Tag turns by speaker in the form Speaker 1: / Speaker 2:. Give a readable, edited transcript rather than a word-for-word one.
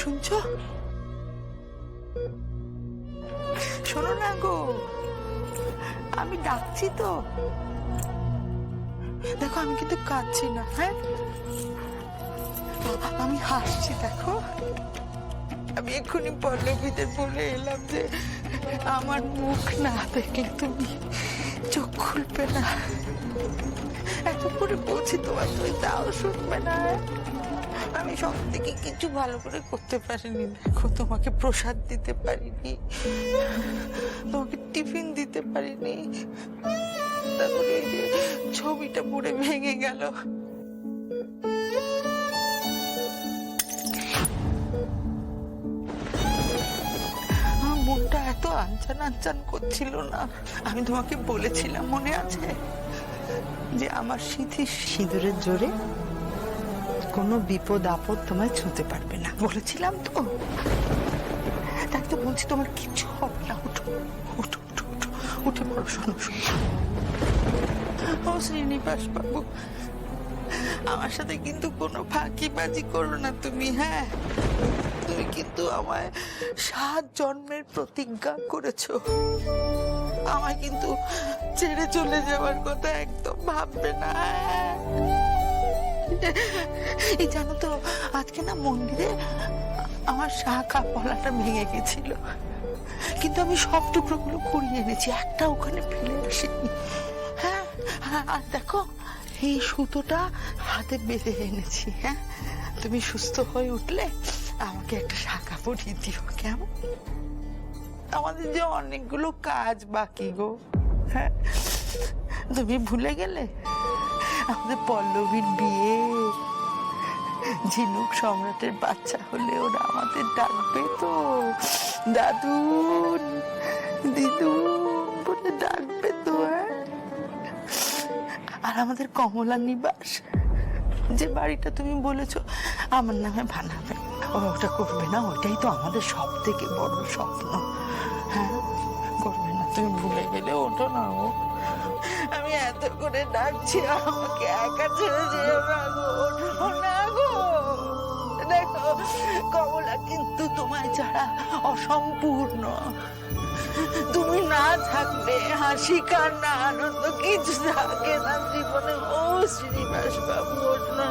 Speaker 1: শুনছো? শোনো না গো, আমি ডাকছি তো। দেখো আমি কিন্তু কাঁদছি না, হ্যাঁ, আমি হাসছি। দেখো আমি এক্ষুনি পল্লবীদের বলে এলাম যে আমার মুখ না দেখলে তুমি চোখ খুলবে না। এত করে বলছি তোমার, তুমি তাও শুনবে না। আমি সব থেকে কিছু ভালো করে করতে পারিনি। দেখো তোমাকে প্রসাদ দিতে পারিনি, তোমাকে টিফিন দিতে পারিনি, তারপরে এই যে ছবিটা পুড়ে ভেঙে গেল। আমার মনটা এত আনচান আনচান করছিল না। আমি তোমাকে বলেছিলাম, মনে আছে, যে আমার সিঁদুরের জোরে কোনো বিপদ আপদ তোমায় ছুঁতে পারবে না, বলেছিলাম তো। তাই তো বলছি তোমার কিছু হবে না। উঠো উঠো উঠো উঠো, উঠে পড়ো। শোনো শোনো, ও শ্রীনিবাস বাবু, আমার সাথে কিন্তু কোনো ফাঁকিবাজি করো না তুমি, হ্যাঁ। তুমি কিন্তু আমায় 7 জন্মের প্রতিজ্ঞা করেছো। আমায় কিন্তু ছেড়ে চলে যাওয়ার কথা একদম ভাববে না। এই জানো তো, আজকে না মন্দিরে আমার শাখা পলাটা ভেঙে গেছিল, কিন্তু আমি সব টুকরোগুলো কুড়িয়ে এনেছি, একটা ওখানে ফেলে আসিনি। হ্যাঁ, আর দেখো এই সুতোটা হাতে বেঁধে এনেছি। হ্যাঁ, তুমি সুস্থ হয়ে উঠলে আমাকে একটা শাখা পরিয়ে দিও, কেমন? আমাদের যে অনেকগুলো কাজ বাকি গো। হ্যাঁ, তুমি ভুলে গেলে আমাদের পল্লবীর বিয়ে। ঝিনুক সম্রাটের বাচ্চা হলে ওরা আমাদের ডাকবে তো, দাদুন দিদুন বলে ডাকবে তো। হ্যাঁ, আর আমাদের কমলা নিবাস, যে বাড়িটা তুমি বলেছো আমার নামে বানাবে, ওটা করবে না? ওটাই তো আমাদের সব থেকে বড় স্বপ্ন। হ্যাঁ, করবে না? তুমি ভুলে গেলে? ওটা না, আমি এত করে ডাকছি, আমাকে একা ছেড়ে যেও না গো। ওঠো না গো। দেখো কমলা কিন্তু তোমায় ছাড়া অসম্পূর্ণ। তুমি না থাকলে হাসি কান্না আনন্দ কিছু থাকে না জীবনে। ও শ্রীনিবাস বাবু, ওঠো না।